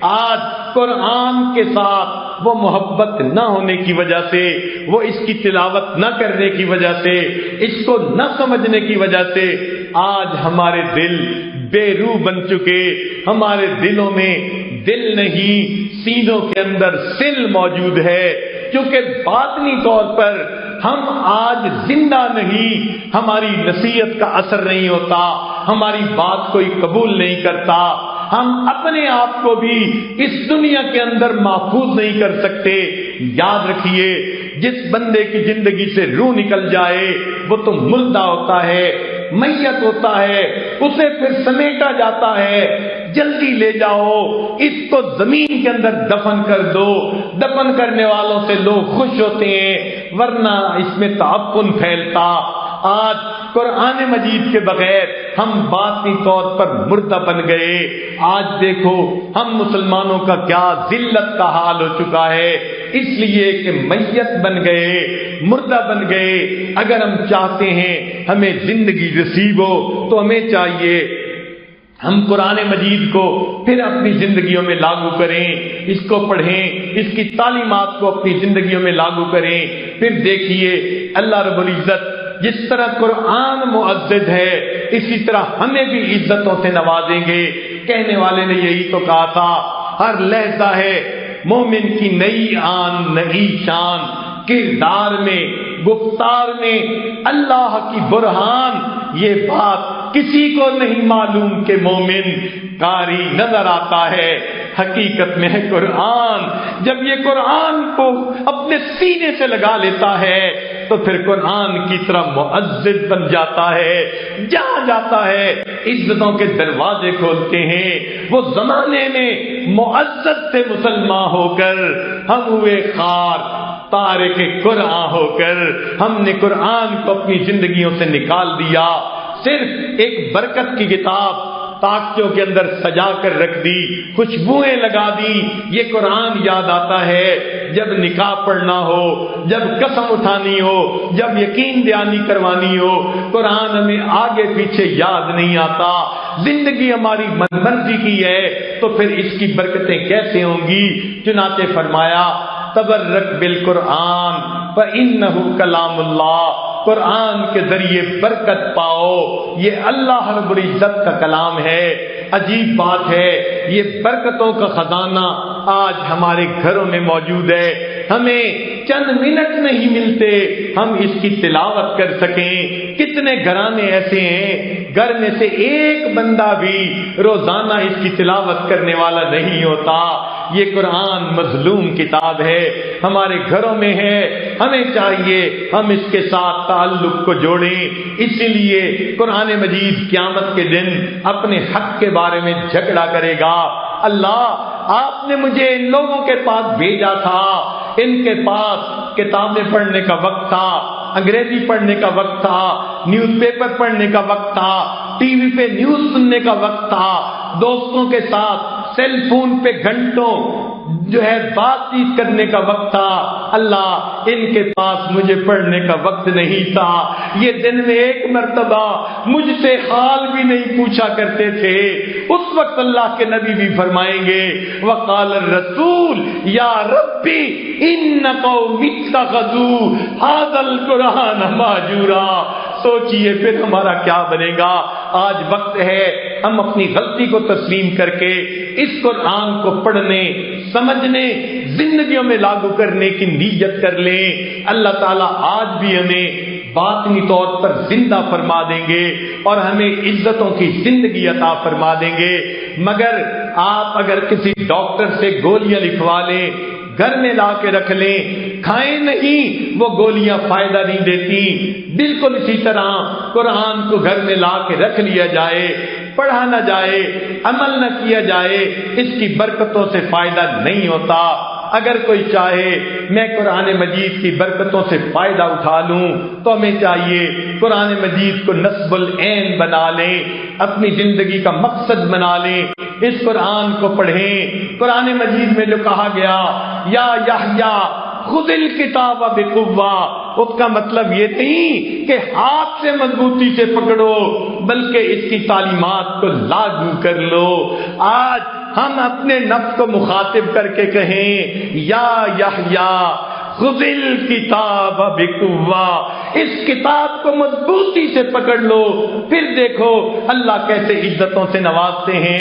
آج قرآن کے ساتھ وہ محبت نہ ہونے کی وجہ سے، وہ اس کی تلاوت نہ کرنے کی وجہ سے، اس کو نہ سمجھنے کی وجہ سے آج ہمارے دل بے روح بن چکے. ہمارے دلوں میں دل نہیں، سینوں کے اندر سل موجود ہے، کیونکہ باطنی طور پر ہم آج زندہ نہیں. ہماری نصیحت کا اثر نہیں ہوتا، ہماری بات کوئی قبول نہیں کرتا، ہم اپنے آپ کو بھی اس دنیا کے اندر محفوظ نہیں کر سکتے. یاد رکھیے، جس بندے کی زندگی سے روح نکل جائے وہ تو مردہ ہوتا ہے، میت ہوتا ہے، اسے پھر سمیٹا جاتا ہے. جلدی لے جاؤ، اس کو زمین کے اندر دفن کر دو. دفن کرنے والوں سے لوگ خوش ہوتے ہیں، ورنہ اس میں تعفن پھیلتا. آج قرآن مجید کے بغیر ہم باطنی طور پر مردہ بن گئے. آج دیکھو ہم مسلمانوں کا کیا ذلت کا حال ہو چکا ہے، اس لیے کہ میت بن گئے، مردہ بن گئے. اگر ہم چاہتے ہیں ہمیں زندگی نصیب ہو تو ہمیں چاہیے ہم قرآن مجید کو پھر اپنی زندگیوں میں لاگو کریں، اس کو پڑھیں، اس کی تعلیمات کو اپنی زندگیوں میں لاگو کریں. پھر دیکھیے اللہ رب العزت جس طرح قرآن معزز ہے اسی طرح ہمیں بھی عزتوں سے نوازیں گے. کہنے والے نے یہی تو کہا تھا، ہر لہجہ ہے مومن کی نئی آن نئی شان. کردار میں، گفتار میں اللہ کی برہان. یہ بات کسی کو نہیں معلوم کہ مومن قاری نظر آتا ہے، حقیقت میں ہے قرآن. جب یہ قرآن کو اپنے سینے سے لگا لیتا ہے تو پھر قرآن کی طرح معزز بن جاتا ہے. جہاں جاتا ہے عزتوں کے دروازے کھولتے ہیں. وہ زمانے میں معزز سے مسلمان ہو کر ہم ہوئے خار، تارک قرآن ہو کر ہم نے قرآن کو اپنی زندگیوں سے نکال دیا. صرف ایک برکت کی کتاب طاقتوں کے اندر سجا کر رکھ دی، خوشبوئیں لگا دی. یہ قرآن یاد آتا ہے جب نکاح پڑھنا ہو، جب قسم اٹھانی ہو، جب یقین دہانی کروانی ہو. قرآن ہمیں آگے پیچھے یاد نہیں آتا. زندگی ہماری من مرضی کی ہے تو پھر اس کی برکتیں کیسے ہوں گی؟ چنانچہ فرمایا تبرک بالقرآن فإنہ کلام اللہ. قرآن کے ذریعے برکت پاؤ، یہ اللہ رب العزت کا کلام ہے. عجیب بات ہے، یہ برکتوں کا خزانہ آج ہمارے گھروں میں موجود ہے. ہمیں چند منٹ نہیں ملتے ہم اس کی تلاوت کر سکیں. کتنے گھرانے ایسے ہیں گھر میں سے ایک بندہ بھی روزانہ اس کی تلاوت کرنے والا نہیں ہوتا. یہ قرآن مظلوم کتاب ہے، ہمارے گھروں میں ہے. ہمیں چاہیے ہم اس کے ساتھ تعلق کو جوڑیں. اسی لیے قرآن مجید قیامت کے دن اپنے حق کے بارے میں جھگڑا کرے گا. اللہ آپ نے مجھے ان لوگوں کے پاس بھیجا تھا، ان کے پاس کتابیں پڑھنے کا وقت تھا، انگریزی پڑھنے کا وقت تھا، نیوز پیپر پڑھنے کا وقت تھا، ٹی وی پہ نیوز سننے کا وقت تھا، دوستوں کے ساتھ سیل فون پہ گھنٹوں بات چیت کرنے کا وقت تھا. اللہ ان کے پاس مجھے پڑھنے کا وقت نہیں تھا. یہ دن میں ایک مرتبہ مجھ سے حال بھی نہیں پوچھا کرتے تھے. اس وقت اللہ کے نبی بھی فرمائیں گے وقال الرسول یا ربی ان قوم اتخذوا هذا القرآن مہجورا. سوچئے پھر ہمارا کیا بنے گا. آج وقت ہے ہم اپنی غلطی کو تسلیم کر کے اس قرآن کو پڑھنے، سمجھنے، زندگیوں میں لاگو کرنے کی نیت کر لیں. اللہ تعالیٰ آج بھی ہمیں باطنی طور پر زندہ فرما دیں گے اور ہمیں عزتوں کی زندگی عطا فرما دیں گے. مگر آپ اگر کسی ڈاکٹر سے گولیاں لکھوا لیں، گھر میں لا کے رکھ لیں، کھائیں نہیں، وہ گولیاں فائدہ نہیں دیتی. بالکل اسی طرح قرآن کو گھر میں لا کے رکھ لیا جائے، پڑھا نہ جائے، عمل نہ کیا جائے، اس کی برکتوں سے فائدہ نہیں ہوتا. اگر کوئی چاہے میں قرآن مجید کی برکتوں سے فائدہ اٹھا لوں تو ہمیں چاہیے قرآن مجید کو نصب العین بنا لیں، اپنی زندگی کا مقصد بنا لیں. اس قرآن کو پڑھیں. قرآن مجید میں جو کہا گیا یا یحییٰ خذ الکتاب بقوہ، اس کا مطلب یہ نہیں کہ ہاتھ سے مضبوطی سے پکڑو، بلکہ اس کی تعلیمات کو لاگو کر لو. آج ہم اپنے نفس کو مخاطب کر کے کہیں یا یحییٰ خذ الکتاب بقوہ، اس کتاب کو مضبوطی سے پکڑ لو، پھر دیکھو اللہ کیسے عزتوں سے نوازتے ہیں۔